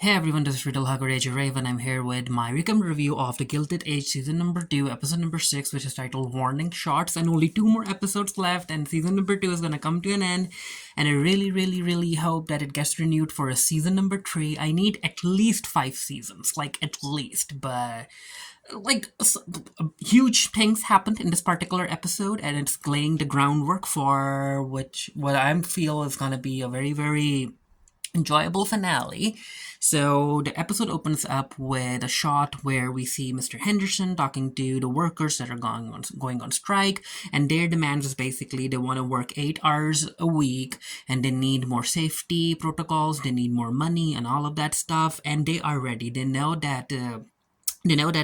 Hey everyone, this is Riddle Hugger Age Raven. I'm here with my recap review of the Gilded Age season number 2, episode number 6, which is titled Warning Shots, and only 2 more episodes left, and season number 2 is gonna come to an end. And I really hope that it gets renewed for a season number 3. I need at least 5 seasons, at least, but huge things happened in this particular episode, and it's laying the groundwork for what I feel is gonna be a very enjoyable finale. So the episode opens up with a shot where we see Mr. Henderson talking to the workers that are going on strike, and their demands is basically they want to work 8 hours a week, and they need more safety protocols, they need more money, and all of that stuff. And they are ready. They know that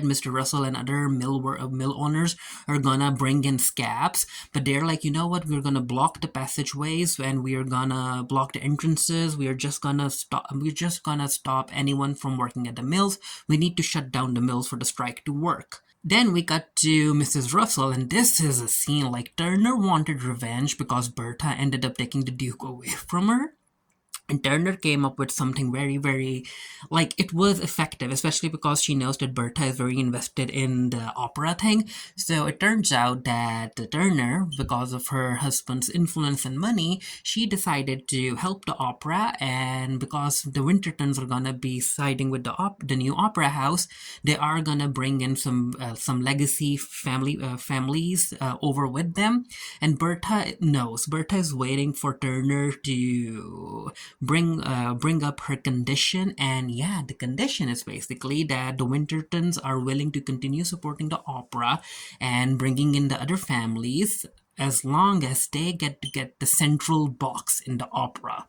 Mr. Russell and other mill owners are gonna bring in scabs, but they're like, you know what, we're gonna block the passageways and we're gonna block the entrances. We're just gonna stop anyone from working at the mills. We need to shut down the mills for the strike to work. Then we cut to Mrs. Russell, and this is a scene like Turner wanted revenge because Bertha ended up taking the Duke away from her. And Turner came up with something very, it was effective, especially because she knows that Bertha is very invested in the opera thing. So it turns out that Turner, because of her husband's influence and money, she decided to help the opera. And because the Wintertons are gonna be siding with the new opera house, they are gonna bring in some legacy families over with them. And Bertha knows. Bertha is waiting for Turner to bring up her condition, and yeah, the condition is basically that the Wintertons are willing to continue supporting the opera and bringing in the other families as long as they get the central box in the opera.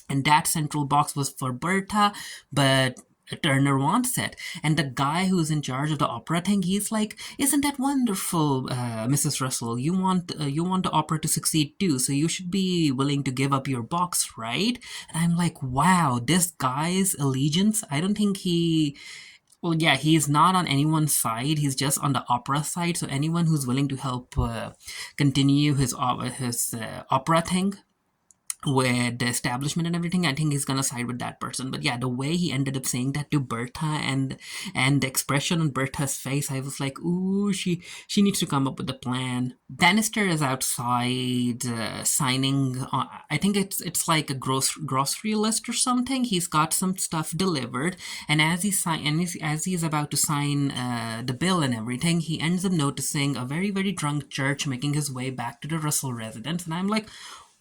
And that central box was for Bertha, but Turner wants it. And the guy who's in charge of the opera thing, he's like, isn't that wonderful, Mrs. Russell? You want the opera to succeed too, so you should be willing to give up your box, right? And I'm like, wow, this guy's allegiance, I don't think he's not on anyone's side. He's just on the opera side. So anyone who's willing to help continue his opera thing with the establishment and everything, I think he's gonna side with that person. But yeah, the way he ended up saying that to Bertha and the expression on Bertha's face, I was like, ooh, she needs to come up with a plan. Bannister is outside signing. I think it's like a grocery list or something. He's got some stuff delivered, and as he's about to sign the bill and everything, he ends up noticing a very drunk Church making his way back to the Russell residence, and I'm like,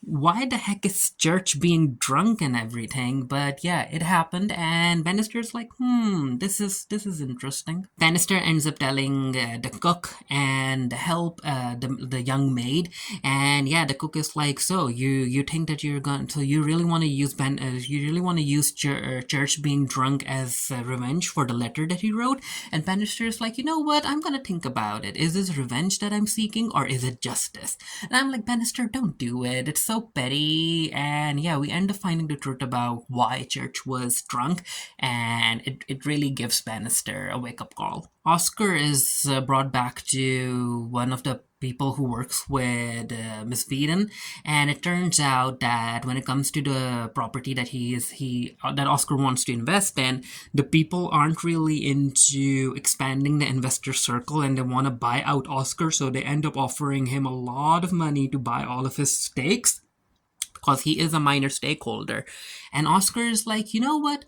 why the heck is Church being drunk and everything? But yeah, it happened, and Bannister's like, this is interesting. Bannister ends up telling the cook and the help, the young maid, and yeah, the cook is like, so you think that you really want to use Church being drunk as revenge for the letter that he wrote? And Bannister is like, you know what, I'm gonna think about it. Is this revenge that I'm seeking, or is it justice? And I'm like, Bannister, don't do it. It's so petty. And yeah, we end up finding the truth about why Church was drunk, and it really gives Bannister a wake-up call. Oscar is brought back to one of the people who works with Miss Beaton, and it turns out that when it comes to the property that Oscar wants to invest in, the people aren't really into expanding the investor circle, and they want to buy out Oscar, so they end up offering him a lot of money to buy all of his stakes because he is a minor stakeholder. And Oscar is like, you know what?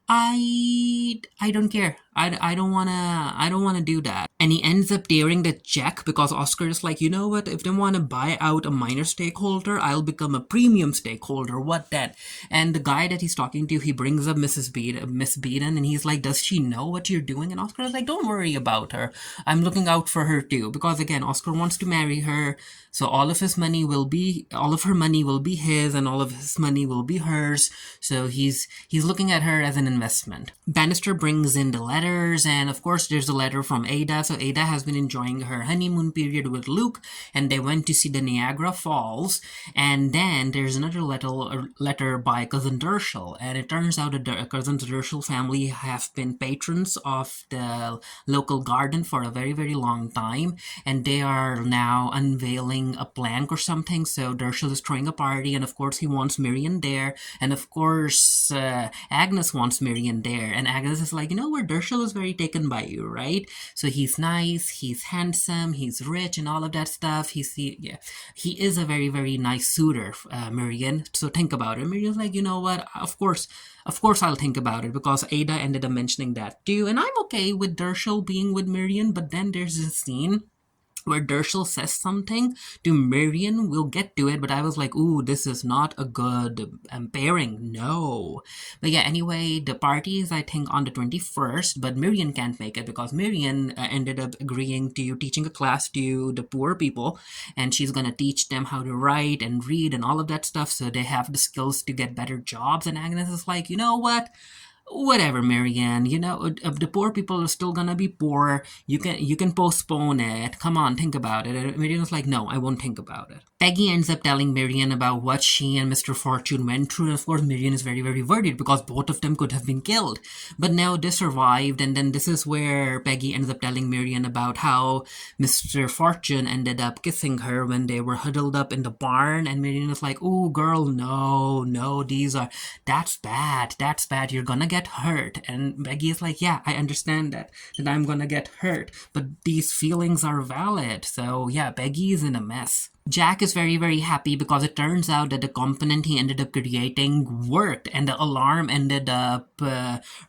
I don't care. I don't wanna do that. And he ends up daring the check because Oscar is like, you know what, if they want to buy out a minor stakeholder, I'll become a premium stakeholder. What then? And the guy that he's talking to, he brings up Miss Beaton, and he's like, does she know what you're doing? And Oscar is like, don't worry about her. I'm looking out for her too. Because again, Oscar wants to marry her, so all of her money will be his, and all of his money will be hers. So he's looking at her as an investment. Bannister brings in the letters, and of course there's a letter from Ada. So Ada has been enjoying her honeymoon period with Luke, and they went to see the Niagara Falls. And then there's another letter by cousin Dershel, and it turns out that the cousin Dershel family have been patrons of the local garden for a very, very long time, and they are now unveiling a plank or something. So Dershel is throwing a party, and of course he wants Marian there, and of course Agnes wants Marian there, and Agnes is like, you know what, Dershel is very taken by you, right? So he's nice, he's handsome, he's rich, and all of that stuff. He is a very, very nice suitor, Marian. So think about it. Marian's like, you know what, of course I'll think about it, because Ada ended up mentioning that too, and I'm okay with Dershel being with Marian. But then there's this scene where Dershel says something to Marian. We'll get to it, but I was like, ooh, this is not a good pairing. No. But yeah, anyway, the party is, I think, on the 21st, but Marian can't make it because Marian ended up agreeing to teaching a class to the poor people, and she's gonna teach them how to write and read and all of that stuff, so they have the skills to get better jobs. And Agnes is like, you know what? Whatever, Marianne, the poor people are still gonna be poor. You can postpone it. Come on, think about it. And Marianne was like, no, I won't think about it. Peggy ends up telling Marianne about what she and Mr. Fortune went through, and of course Marianne is very, very worried because both of them could have been killed. But now they survived, and then this is where Peggy ends up telling Marianne about how Mr. Fortune ended up kissing her when they were huddled up in the barn, and Marianne is like, oh girl, no, that's bad, you're gonna get hurt. And Peggy is like, yeah, I understand that I'm gonna get hurt, but these feelings are valid. So yeah, Peggy is in a mess. Jack is very, very happy because it turns out that the component he ended up creating worked, and the alarm ended up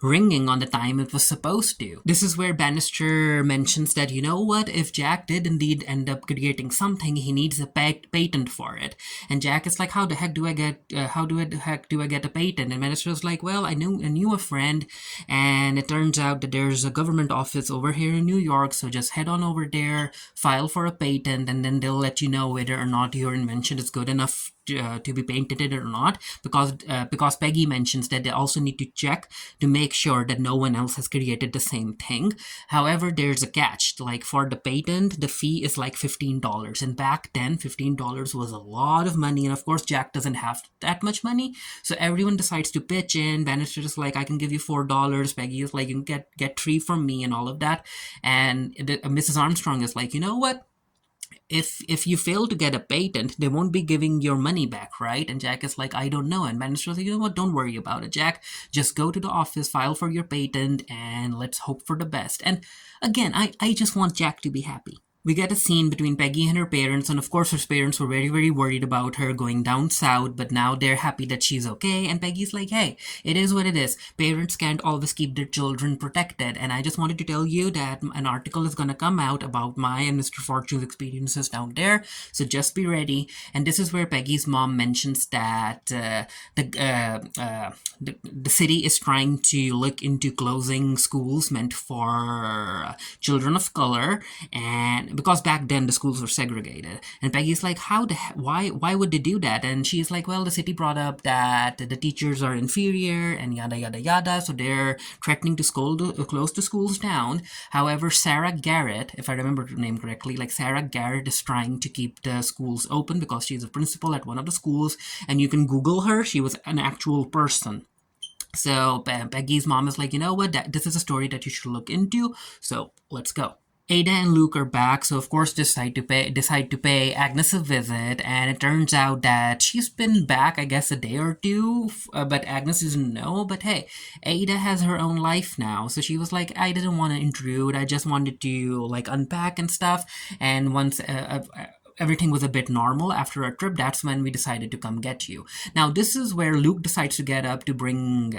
ringing on the time it was supposed to. This is where Bannister mentions that, you know what, if Jack did indeed end up creating something, he needs a patent for it. And Jack is like, how the heck do I get a patent? And Bannister is like, well, I knew a friend, and it turns out that there's a government office over here in New York, so just head on over there, file for a patent, and then they'll let you know whether or not your invention is good enough to be patented or not, because Peggy mentions that they also need to check to make sure that no one else has created the same thing. However, there's a catch. Like for the patent, the fee is like $15, and back then $15 was a lot of money, and of course Jack doesn't have that much money, so everyone decides to pitch in. Bannister is like, I can give you $4. Peggy is like, you can get $3 from me and all of that, and Mrs. Armstrong is like, you know what, if you fail to get a patent, they won't be giving your money back, right? And Jack is like, I don't know. And Bannister's like, you know what, don't worry about it, Jack. Just go to the office, file for your patent, and let's hope for the best. And again, I just want Jack to be happy. We get a scene between Peggy and her parents, and of course her parents were very, very worried about her going down south, but now they're happy that she's okay, and Peggy's like, hey, it is what it is. Parents can't always keep their children protected, and I just wanted to tell you that an article is gonna come out about my and Mr. Fortune's experiences down there, so just be ready. And this is where Peggy's mom mentions that the city is trying to look into closing schools meant for children of color, and because back then the schools were segregated. And Peggy's like, why would they do that? And she's like, well, the city brought up that the teachers are inferior and yada yada yada, so they're threatening to close the schools down. However, Sarah Garrett, if I remember her name correctly, like Sarah Garrett is trying to keep the schools open because she's a principal at one of the schools, and you can Google her, she was an actual person. So Peggy's mom is like, you know what, this is a story that you should look into, so let's go. Ada and Luke are back, so of course decide to pay Agnes a visit, and it turns out that she's been back, I guess, a day or two, but Agnes doesn't know. But hey, Ada has her own life now, so she was like, I didn't want to intrude, I just wanted to like unpack and stuff, and once everything was a bit normal after our trip, that's when we decided to come get you. Now, this is where Luke decides to get up to bring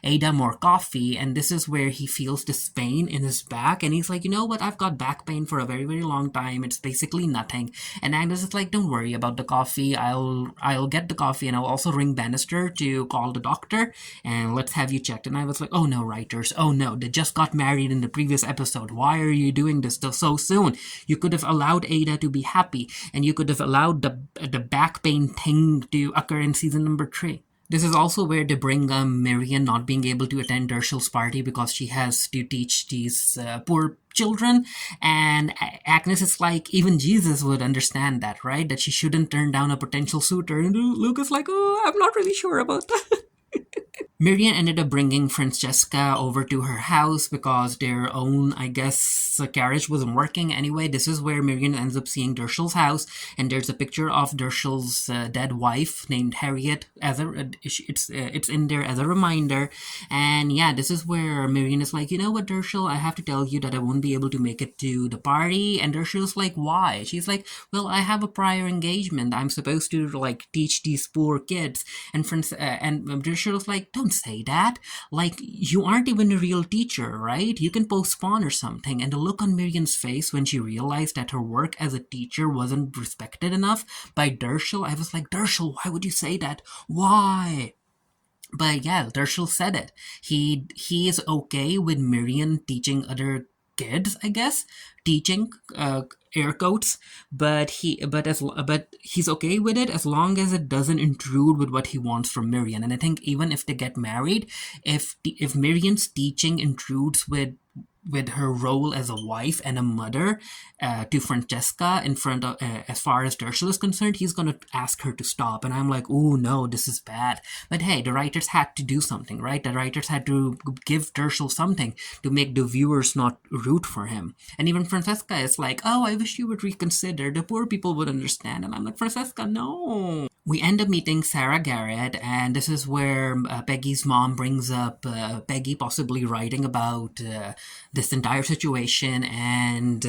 Ada more coffee, and this is where he feels this pain in his back, and he's like, you know what, I've got back pain for a very, very long time, it's basically nothing. And Agnes is like, don't worry about the coffee, I'll get the coffee, and I'll also ring Bannister to call the doctor, and let's have you checked. And I was like, oh no, writers, oh no, they just got married in the previous episode, why are you doing this so soon? You could have allowed Ada to be happy, and you could have allowed the back pain thing to occur in season number 3. This is also where they bring Marian not being able to attend Dershel's party because she has to teach these poor children. And Agnes is like, even Jesus would understand that, right? That she shouldn't turn down a potential suitor. And Luke is like, oh, I'm not really sure about that. Marian ended up bringing Francesca over to her house because their own, I guess, carriage wasn't working anyway. This is where Marian ends up seeing Dershel's house, and there's a picture of Dershel's dead wife named Harriet. It's in there as a reminder, and yeah, this is where Marian is like, you know what, Dershel, I have to tell you that I won't be able to make it to the party. And Dershel's like, why? She's like, well, I have a prior engagement. I'm supposed to like teach these poor kids, and Dershel's like, don't say that. Like, you aren't even a real teacher, right? You can postpone or something. And the look on Miriam's face when she realized that her work as a teacher wasn't respected enough by Dershel, I was like, Dershel, why would you say that? Why? But yeah, Dershel said it. He is okay with Miriam teaching other kids, I guess, teaching air quotes, but he's okay with it as long as it doesn't intrude with what he wants from Miriam. And I think even if they get married, if Miriam's teaching intrudes with her role as a wife and a mother to Francesca in front of, as far as Dershel is concerned, he's going to ask her to stop. And I'm like, oh no, this is bad. But hey, the writers had to do something, right? The writers had to give Dershel something to make the viewers not root for him. And even Francesca is like, oh, I wish you would reconsider. The poor people would understand. And I'm like, Francesca, no. We end up meeting Sarah Garrett, and this is where Peggy's mom brings up Peggy possibly writing about this entire situation and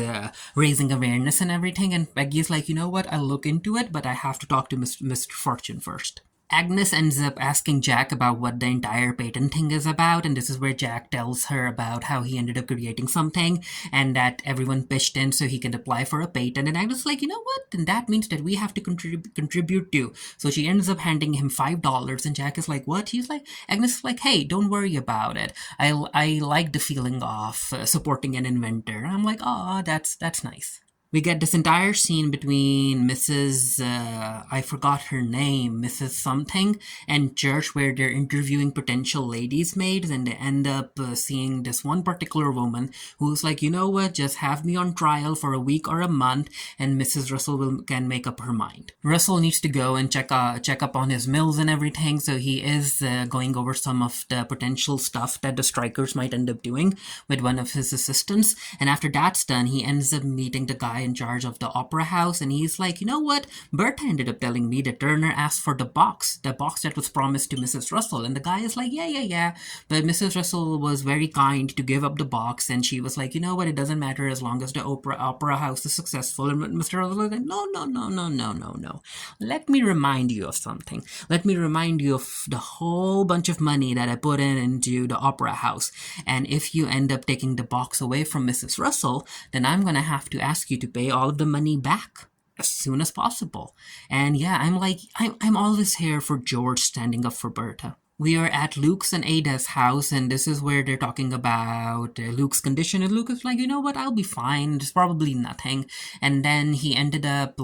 raising awareness and everything. And Peggy's like, you know what, I'll look into it, but I have to talk to Mr. Fortune first. Agnes ends up asking Jack about what the entire patent thing is about, and this is where Jack tells her about how he ended up creating something and that everyone pitched in so he can apply for a patent. And Agnes is like, you know what? Then that means that we have to contribute too. So she ends up handing him $5, and Jack is like, what? He's like, Agnes is like, hey, don't worry about it. I like the feeling of supporting an inventor. And I'm like, oh, that's nice. We get this entire scene between Mrs. I forgot her name, Mrs. Something, and Church, where they're interviewing potential ladies' maids, and they end up seeing this one particular woman who's like, you know what, just have me on trial for a week or a month, and Mrs. Russell can make up her mind. Russell needs to go and check up on his mills and everything, so he is going over some of the potential stuff that the strikers might end up doing with one of his assistants, and after that's done, he ends up meeting the guy in charge of the opera house, and he's like, you know what, Bertha ended up telling me that Turner asked for the box that was promised to Mrs. Russell. And the guy is like, yeah, but Mrs. Russell was very kind to give up the box, and she was like, you know what, it doesn't matter as long as the opera house is successful. And Mr. Russell was like, no, let me remind you of something. Let me remind you of the whole bunch of money that I put into the opera house, and if you end up taking the box away from Mrs. Russell, then I'm gonna have to ask you to pay all of the money back as soon as possible. And yeah, I'm like, I'm always here for George standing up for Bertha. We are at Luke's and Ada's house, and this is where they're talking about Luke's condition. And Luke is like, you know what, I'll be fine. It's probably nothing. And then he ended up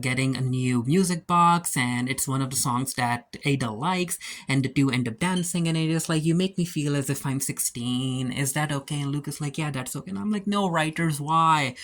getting a new music box, and it's one of the songs that Ada likes. And the two end up dancing, and Ada's like, you make me feel as if I'm 16. Is that okay? And Luke is like, yeah, that's okay. And I'm like, no, writers, why?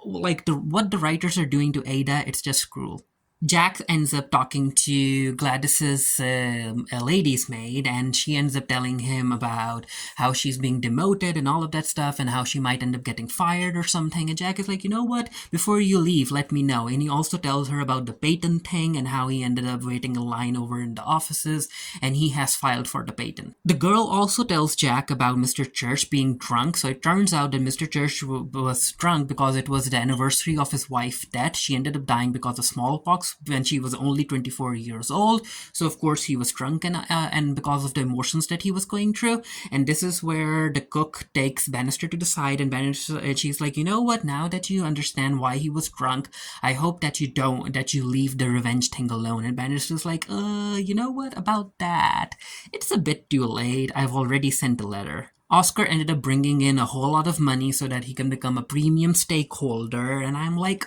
Like, what the writers are doing to Ada, it's just cruel. Jack ends up talking to Gladys's lady's maid, and she ends up telling him about how she's being demoted and all of that stuff, and how she might end up getting fired or something. And Jack is like, you know what, before you leave, let me know. And he also tells her about the patent thing and how he ended up waiting in line over in the offices, and he has filed for the patent. The girl also tells Jack about Mr. Church being drunk. So it turns out that Mr. Church was drunk because it was the anniversary of his wife's death. She ended up dying because of smallpox when she was only 24 years old. So of course he was drunk, and because of the emotions that he was going through. And this is where the cook takes Bannister to the side, and she's like, you know what, now that you understand why he was drunk, I hope that you leave the revenge thing alone. And Bannister's like, you know what about that? It's a bit too late. I've already sent a letter. Oscar ended up bringing in a whole lot of money so that he can become a premium stakeholder, and I'm like,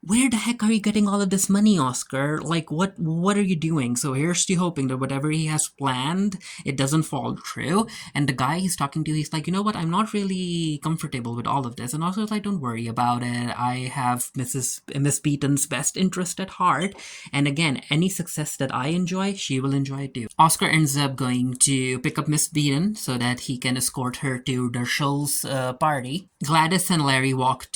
where the heck are you getting all of this money, Oscar? Like, what are you doing? So here's to hoping that whatever he has planned, it doesn't fall through. And the guy he's talking to, he's like, you know what? I'm not really comfortable with all of this. And Oscar's like, don't worry about it. I have Miss Beaton's best interest at heart. And again, any success that I enjoy, she will enjoy too. Oscar ends up going to pick up Miss Beaton so that he can escort her to Dershell's party. Gladys and Larry walk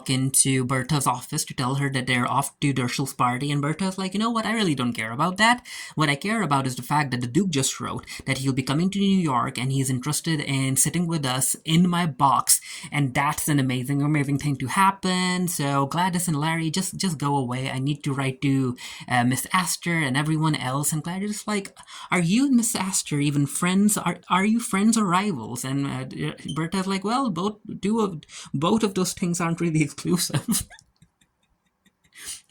into Bertha's office to tell her that they're off to Dershell's party, and Bertha's like, you know what, I really don't care about that. What I care about is the fact that the Duke just wrote that he'll be coming to New York and he's interested in sitting with us in my box, and that's an amazing thing to happen. So Gladys and Larry, just go away. I need to write to Miss Astor and everyone else. And Gladys is like, are you and Miss Astor even friends? Are you friends or rivals? And Bertha's like, well, both of those things aren't really exclusive.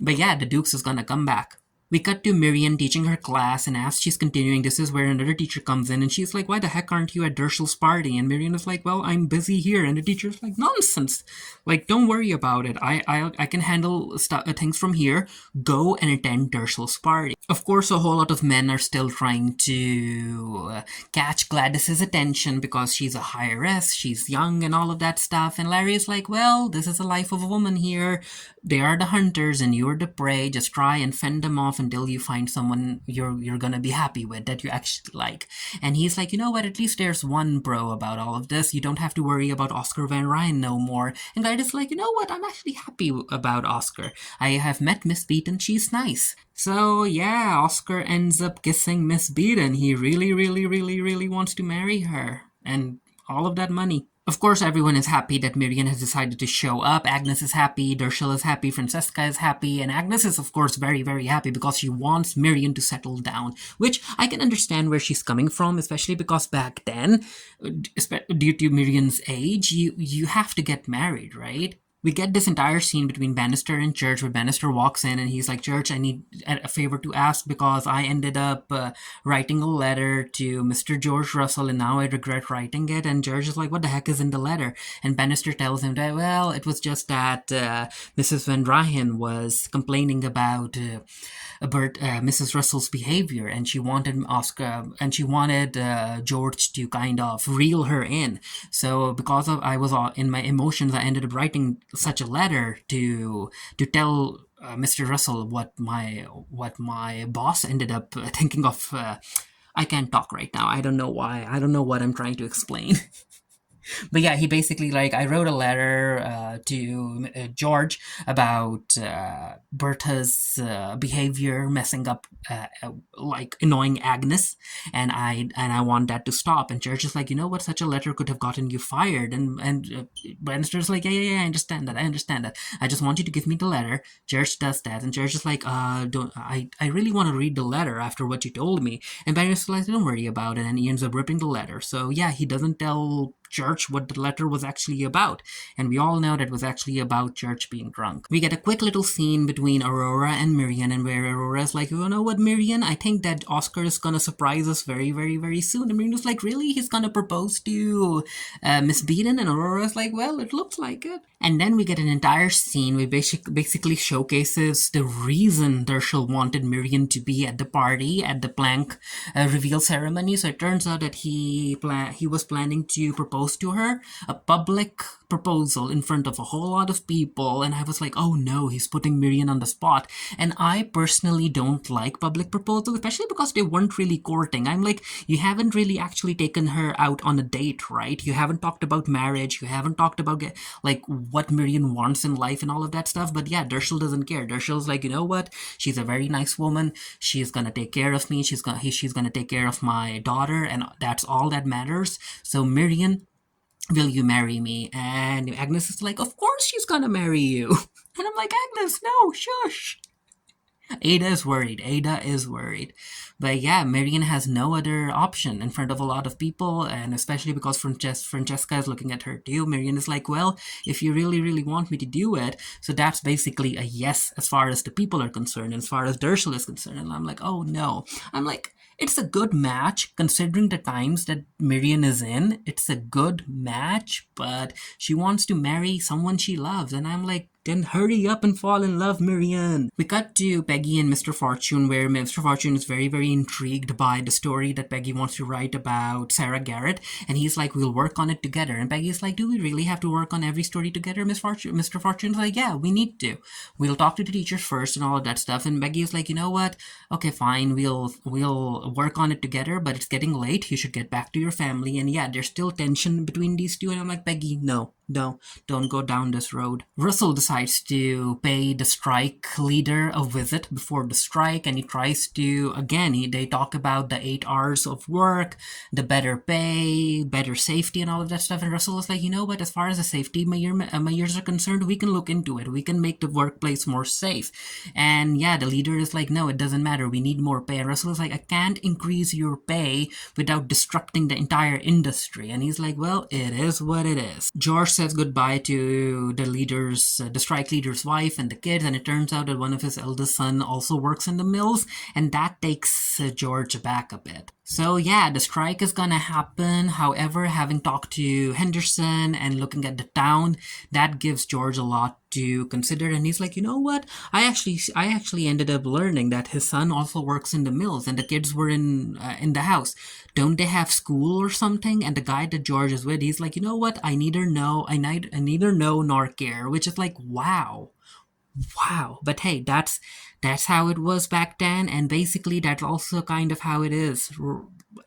But yeah, the Dukes is gonna come back. We cut to Marian teaching her class, and as she's continuing, this is where another teacher comes in, and she's like, why the heck aren't you at Dershell's party? And Marian is like, well, I'm busy here. And the teacher's like, nonsense. Like, don't worry about it. I can handle things from here. Go and attend Dershell's party. Of course, a whole lot of men are still trying to catch Gladys's attention because she's a heiress, she's young, and all of that stuff. And Larry is like, well, this is the life of a woman here. They are the hunters, and you're the prey. Just try and fend them off until you find someone you're gonna be happy with, that you actually like. And he's like, you know what, at least there's one bro about all of this. You don't have to worry about Oscar Van Ryn no more. And Gladys like, you know what, I'm actually happy about Oscar. I have met Miss Beaton, she's nice. So yeah, Oscar ends up kissing Miss Beaton. He really wants to marry her. And all of that money. Of course, everyone is happy that Marian has decided to show up. Agnes is happy, Dershell is happy, Francesca is happy, and Agnes is, of course, very happy because she wants Marian to settle down, which I can understand where she's coming from, especially because back then, due to Marian's age, you have to get married, right? We get this entire scene between Bannister and Church where Bannister walks in and he's like, Church, I need a favor to ask because I ended up writing a letter to Mr. George Russell and now I regret writing it. And Church is like, what the heck is in the letter? And Bannister tells him that, well, it was just that Mrs. Van Ryn was complaining about Mrs. Russell's behavior, and she wanted George to kind of reel her in. So because of I was in my emotions, I ended up writing such a letter to tell Mr. Russell what my boss ended up thinking of. I can't talk right now. I don't know why. I don't know what I'm trying to explain. But yeah, he basically, like, I wrote a letter to George about Bertha's behavior messing up, like annoying Agnes, and I want that to stop. And George is like, you know what, such a letter could have gotten you fired. And Bannister's like, yeah, I understand that. I just want you to give me the letter. George does that, and George is like, don't I really want to read the letter after what you told me. And Bannister's like, don't worry about it, and he ends up ripping the letter. So yeah, he doesn't tell Church what the letter was actually about, and we all know that it was actually about Church being drunk. We get a quick little scene between Aurora and Marian, and where Aurora's like, you know what, Marian, I think that Oscar is gonna surprise us very soon. And Marian's like, really? He's gonna propose to Miss Beaton? And Aurora's like, well, it looks like it. And then we get an entire scene which basically showcases the reason Dershell wanted Marian to be at the party, at the plank reveal ceremony. So it turns out that he was planning to propose to her, a public proposal in front of a whole lot of people, and I was like, oh no, he's putting Marian on the spot. And I personally don't like public proposals, especially because they weren't really courting. I'm like, you haven't really actually taken her out on a date, right? You haven't talked about marriage, you haven't talked about like what Marian wants in life and all of that stuff. But yeah, Dershell doesn't care. Dershell's like, you know what, she's a very nice woman, she's gonna take care of me, she's gonna take care of my daughter, and that's all that matters. So Marian, will you marry me? And Agnes is like, of course she's gonna marry you. And I'm like, Agnes, no, shush. Ada is worried. But yeah, Marian has no other option in front of a lot of people, and especially because Francesca is looking at her too. Marian is like, well, if you really want me to do it, so that's basically a yes as far as the people are concerned, as far as Dershell is concerned. And I'm like, oh no. I'm like, it's a good match considering the times that Marian is in. It's a good match, but she wants to marry someone she loves, and I'm like, Then hurry up and fall in love, Marian. We cut to Peggy and Mr. Fortune, where Mr. Fortune is very, very intrigued by the story that Peggy wants to write about Sarah Garrett, and he's like, we'll work on it together. And Peggy's like, do we really have to work on every story together, Mr. Fortune's like, yeah, we need to. We'll talk to the teachers first and all of that stuff. And Peggy's like, you know what? Okay, fine, we'll work on it together, but it's getting late. You should get back to your family. And yeah, there's still tension between these two. And I'm like, Peggy, no, don't go down this road. Russell decides to pay the strike leader a visit before the strike, and he tries to, again, they talk about the 8 hours of work, the better pay, better safety, and all of that stuff. And Russell is like, you know what, as far as the safety measures are concerned, we can look into it. We can make the workplace more safe. And yeah, the leader is like, no, it doesn't matter. We need more pay. And Russell is like, I can't increase your pay without disrupting the entire industry. And he's like, well, it is what it is. George says goodbye to the strike leader's wife and the kids, and it turns out that one of his eldest son also works in the mills, and that takes George aback a bit. So yeah, the strike is gonna happen. However, having talked to Henderson and looking at the town, that gives George a lot to consider, and he's like, you know what? I actually ended up learning that his son also works in the mills, and the kids were in the house. Don't they have school or something? And the guy that George is with, he's like, you know what? I neither know nor care, which is like, wow. But hey, that's how it was back then, and basically that's also kind of how it is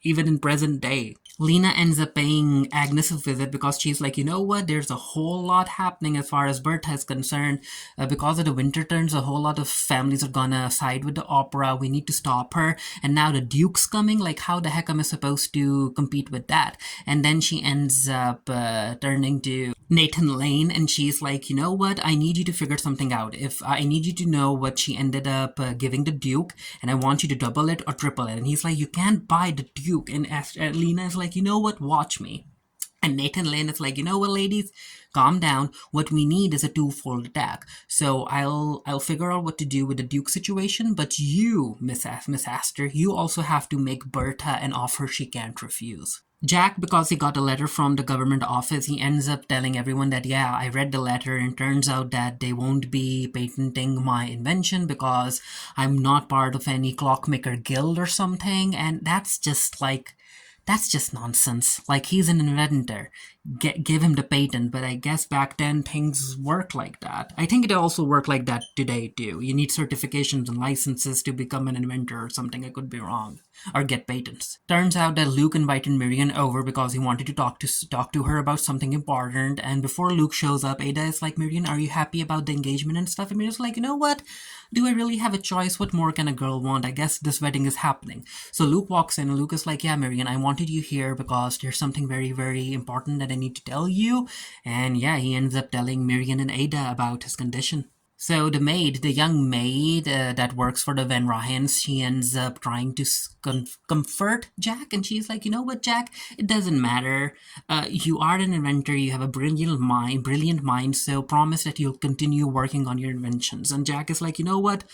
even in present day. Lena ends up paying Agnes a visit because she's like, you know what, there's a whole lot happening as far as Bertha is concerned. Because of the winter turns, a whole lot of families are gonna side with the opera. We need to stop her. And now the Duke's coming. Like, how the heck am I supposed to compete with that? And then she ends up turning to Nathan Lane, and she's like, you know what, I need you to figure something out. If I need you to know what she ended up giving the Duke, and I want you to double it or triple it. And he's like, you can't buy the Duke. And Lena is like, you know what, watch me. And Nathan Lane is like, you know what, ladies, calm down. What we need is a twofold attack. So I'll figure out what to do with the Duke situation, but you, Miss Astor, you also have to make Bertha an offer she can't refuse. Jack, because he got a letter from the government office, he ends up telling everyone that, yeah, I read the letter, and turns out that they won't be patenting my invention because I'm not part of any clockmaker guild or something, and that's just nonsense. Like, he's an inventor. Give him the patent, but I guess back then things worked like that. I think it also worked like that today too. You need certifications and licenses to become an inventor or something. I could be wrong. Or get patents. Turns out that Luke invited Marian over because he wanted to talk to her about something important, and before Luke shows up, Ada is like, Marian, are you happy about the engagement and stuff? And Marian's like, you know what? Do I really have a choice? What more can a girl want? I guess this wedding is happening. So Luke walks in, and Luke is like, yeah, Marian, I wanted you here because there's something very, very important that I need to tell you. And yeah, he ends up telling Marian and Ada about his condition. So the young maid that works for the Van Ryans, she ends up trying to comfort Jack, and she's like, you know what, Jack, it doesn't matter. You are an inventor, you have a brilliant mind, so promise that you'll continue working on your inventions. And Jack is like, you know what,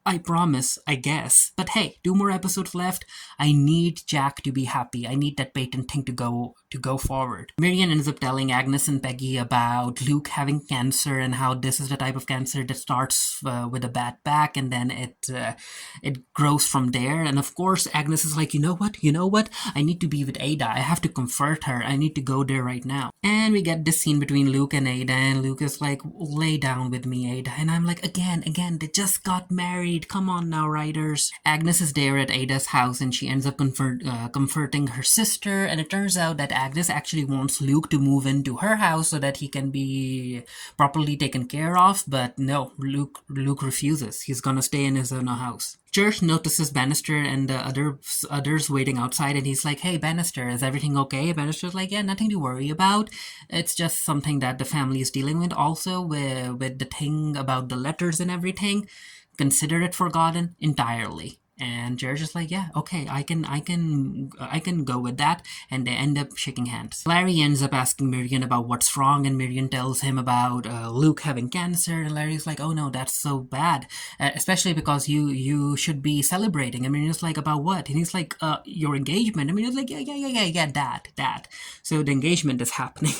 I promise, I guess. But hey, 2 more episodes left. I need Jack to be happy. I need that patent thing to go forward. Marian ends up telling Agnes and Peggy about Luke having cancer and how this is the type of cancer that starts with a bad back, and then it grows from there. And of course, Agnes is like, you know what? I need to be with Ada. I have to comfort her. I need to go there right now. And we get this scene between Luke and Ada, and Luke is like, lay down with me, Ada. And I'm like, again, they just got married. Come on now, writers. Agnes is there at Ada's house, and she ends up comforting her sister, and it turns out that Agnes actually wants Luke to move into her house so that he can be properly taken care of, but no, Luke refuses. He's gonna stay in his own house. Church notices Bannister and the others waiting outside, and he's like, hey, Bannister, is everything okay? Bannister's like, yeah, nothing to worry about. It's just something that the family is dealing with. Also, with the thing about the letters and everything, consider it forgotten entirely. And George is like, yeah, okay, I can go with that. And they end up shaking hands. Larry ends up asking Marian about what's wrong, and Marian tells him about Luke having cancer. And Larry's like, oh no, that's so bad, especially because you should be celebrating. And Marian's like, about what? And he's like, your engagement. And Marian's like, yeah, that. So the engagement is happening.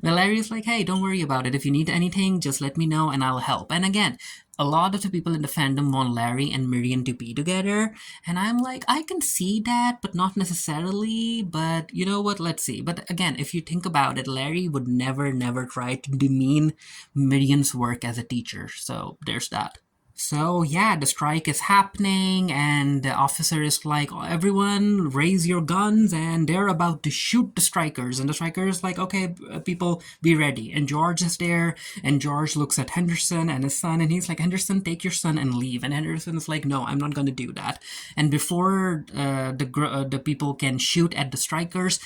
But Larry's like, hey, don't worry about it. If you need anything, just let me know and I'll help. And again, a lot of the people in the fandom want Larry and Marian to be together. And I'm like, I can see that, but not necessarily. But you know what? Let's see. But again, if you think about it, Larry would never, never try to demean Marian's work as a teacher. So there's that. So yeah, the strike is happening, and the officer is like, "Everyone, raise your guns!" And they're about to shoot the strikers. And the strikers is like, "Okay, people, be ready." And George is there, and George looks at Henderson and his son, and he's like, "Henderson, take your son and leave." And Henderson is like, "No, I'm not going to do that." And before the people can shoot at the strikers,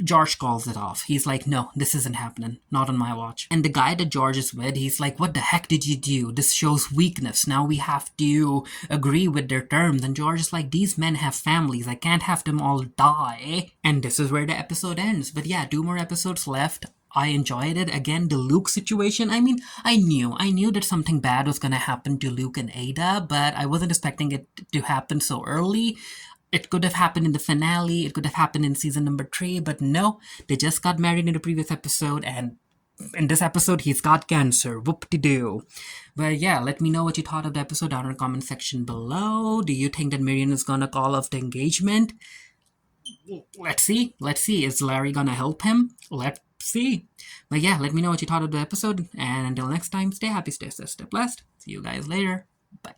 George calls it off. He's like, no, this isn't happening. Not on my watch. And the guy that George is with, he's like, what the heck did you do? This shows weakness. Now we have to agree with their terms. And George is like, these men have families. I can't have them all die. And this is where the episode ends. But yeah, 2 more episodes left. I enjoyed it. Again, the Luke situation. I mean, I knew that something bad was gonna happen to Luke and Ada, but I wasn't expecting it to happen so early. It could have happened in the finale, it could have happened in season number 3, but no, they just got married in the previous episode, and in this episode, he's got cancer. Whoop-de-doo. But yeah, let me know what you thought of the episode down in the comment section below. Do you think that Marian is gonna call off the engagement? Let's see. Let's see. Is Larry gonna help him? Let's see. But yeah, let me know what you thought of the episode. And until next time, stay happy, stay safe, stay blessed. See you guys later. Bye.